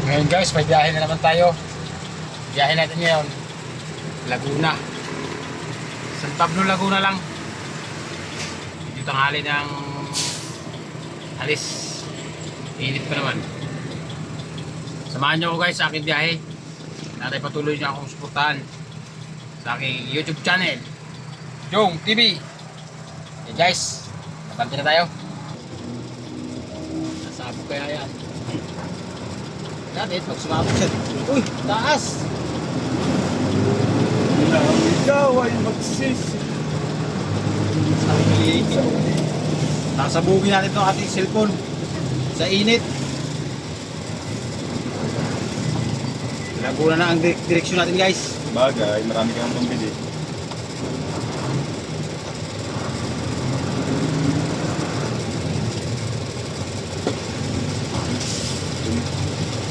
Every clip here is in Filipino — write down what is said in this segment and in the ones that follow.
Ngayon guys, may biyahe na naman tayo. Biyahe natin ngayon, Laguna. San Pablo, Laguna lang. Dito tanghali ng alis. Init pa naman. Samahan nyo ako guys sa aking biyahe. Natay patuloy niyo akong suportahan sa aking YouTube channel, Jong TV. Okay guys, napante na tayo. Nasabog kaya yan. Natin, pag sumabog siya. Uy, taas! Ikaw ay magsisi. Sasabugin natin itong ating cellphone sa init. Laguna na ang direksyon natin guys. Bagay, marami kang pambili.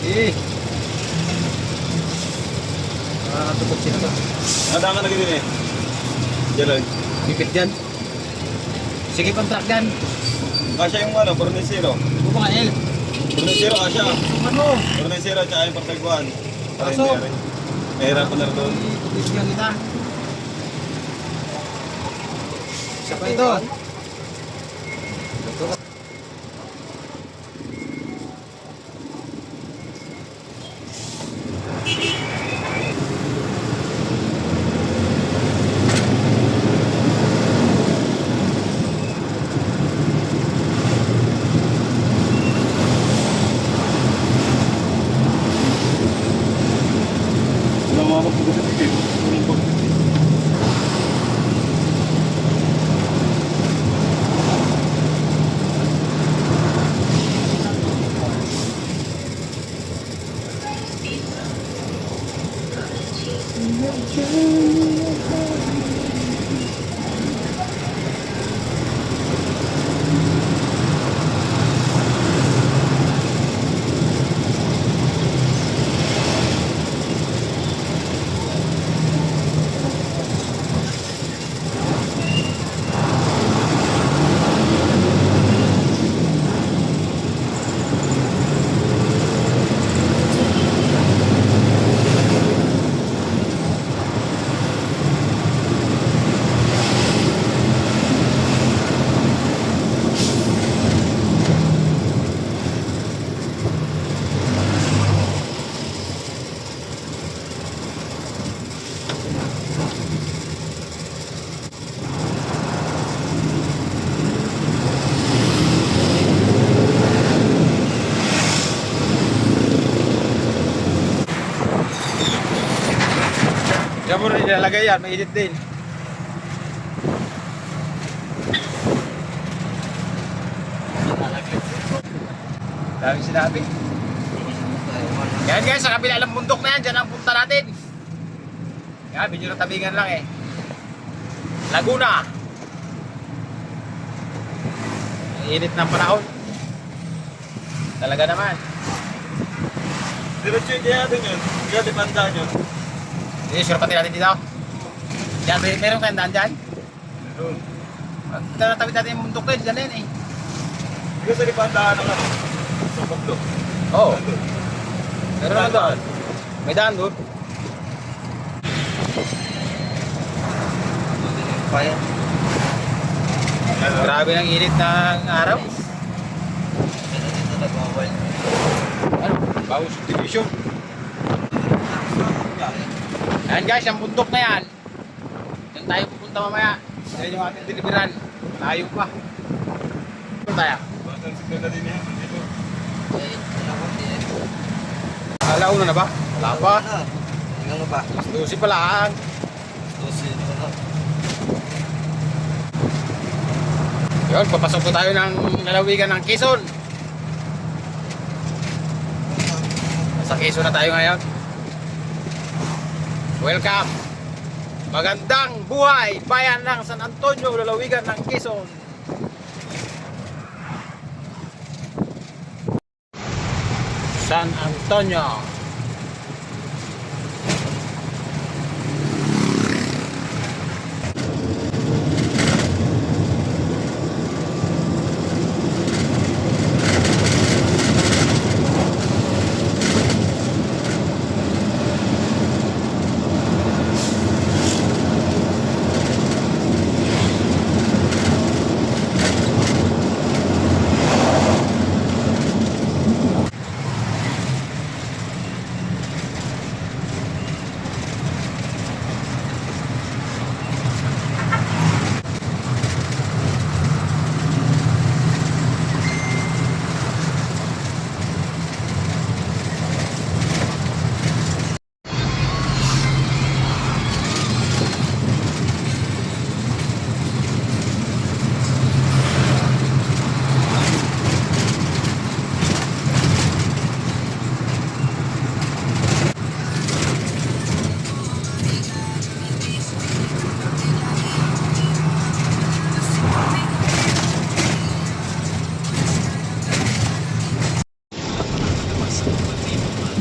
Eh. Nakakatukot sila to. Nadaan ka na ganyan eh. Diyan. Bipit dyan. Sige pang truck dyan. Kasya yung ano, Bornesero. Huwag mga L. Bornesero kasya. Ano? Bornesero tsaka yung pagtagpuan. Pasok. Mahirap na rin doon. Bibigyan kita. Isa pa ito. Wala mga kapag-kapag dito. Diyan mo rin nilalagay yan, mainit din. Daming sinabi. Yan guys, sa kabila ng bundok na yan, dyan ang punta natin. Yan, medyo natabingan lang eh. Laguna. Ang init ng panahon. Talaga naman. Diretso yung kaya doon yun. Kaya dipanda yun. Eh, sure pati natin dito. Yan, meron kayong daan dyan? Doon. Natawid natin yung bundok din, dyan na yan eh. Dito sa dipanda ng ano. Sa Pablo. Oo. Meron na doon. May daan doon. Grabe ng init ng araw. Ano? Bawas division. Ayan guys, ang bundok na yan. Diyan tayo pupunta mamaya. Diyan yung ating deliveran. Layo pa. Saan tayo? Bakit signal na din yan. Dito. Alauna na ba? Wala pa. Ano ba? Mas 12 pa lang. 12 na. Yun, papasok po tayo ng lalawigan ng Quezon. Sa Quezon na tayo ngayon. Welcome! Magandang buhay! Bayan ng San Antonio, lalawigan ng Quezon. San Antonio.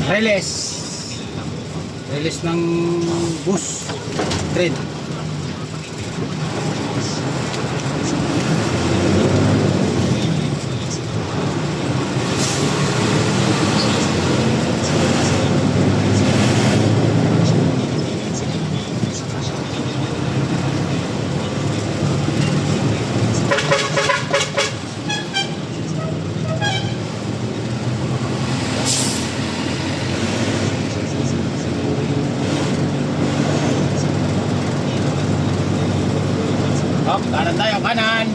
Release ng bus train. Hop, kanan tayo, kanan.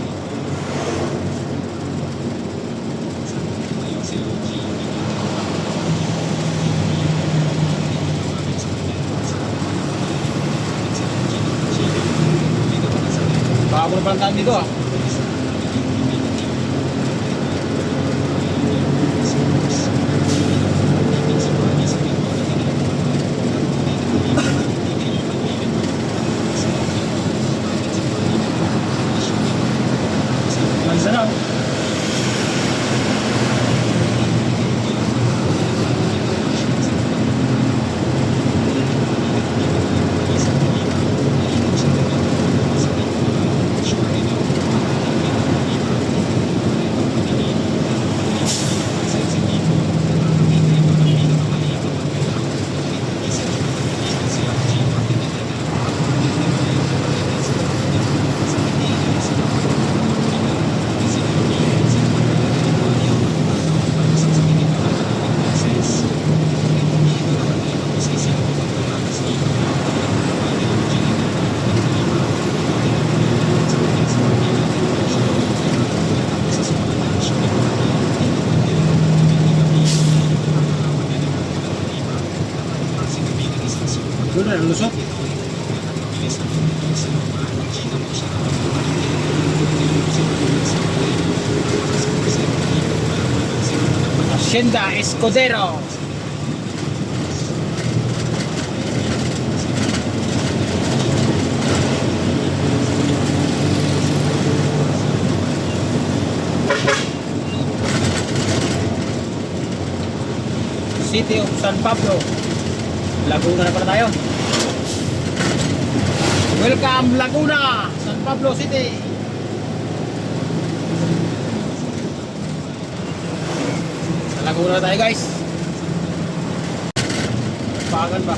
Bago na palang daan dito ah. Mansanaw. Doon na, lusot. Hacienda Escudero. City of San Pablo. Laguna na pala tayo. Welcome Laguna, San Pablo City. Sa Laguna na tayo guys. Pagan ba?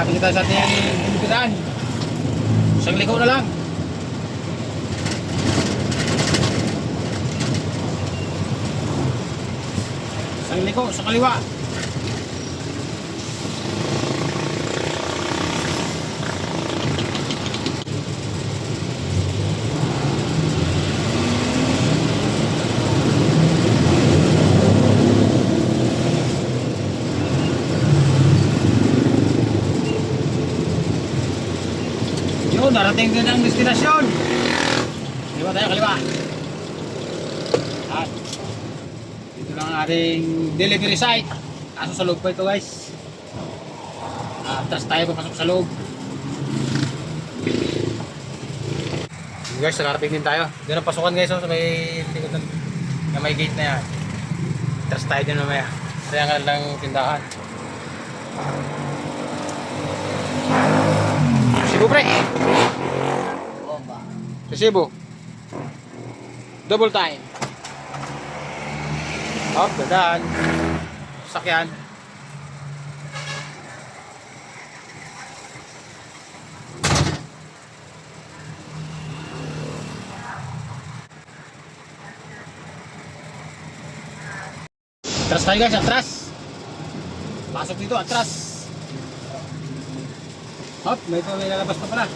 Nakarating tayo sa ating binibitaan. Isang liko na lang. Isang liko sa kaliwa. Yun, narating din ang destinasyon. Kaliwa tayo, kaliwa. At dito lang ang ating delivery site. Kaso sa loob pa ito guys. Atras tayo papasok sa loob. Yun guys, nakarating din tayo. Doon ang pasukan guys, sa may likod na may gate na yan. Atras tayo din mamaya. Kaya nga lang tindahan. Cebu pre. Sa Cebu. Double time. Hop, dadaan. Sakyan. Atras tayo guys, atras. Pasok dito, atras. Hop, may lalabas pa pala.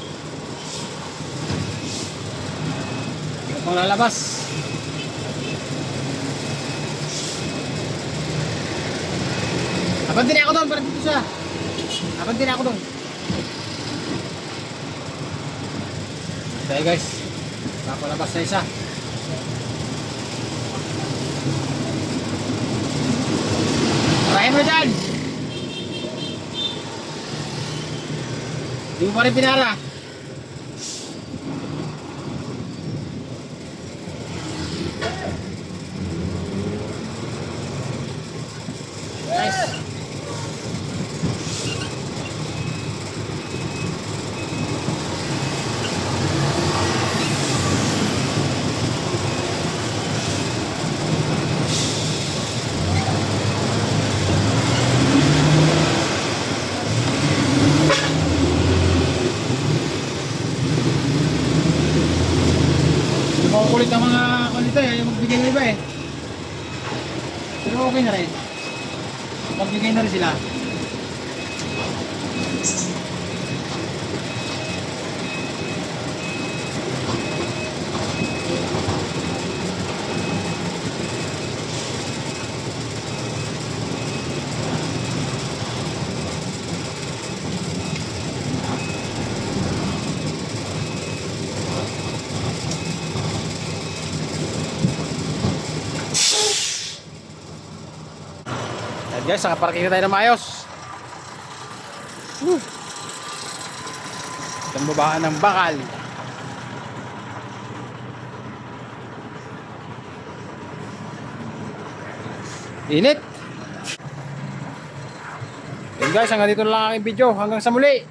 May pang lalabas. Abante na ako doon, para dito siya. Abante na ako doon. Dahil guys, napalabas na isa. Parahin mo dyan! Di mo pa rin pinara. Nice. Makukulit ang mga kanito eh, yung magbigay ng iba eh. Pero okay na rin. Magbigay na rin sila. Guys, nakaparking na tayo ng maayos. Itong babaan ng bakal. Init. Yun guys, hanggang dito na lang ang aking video. Hanggang sa muli.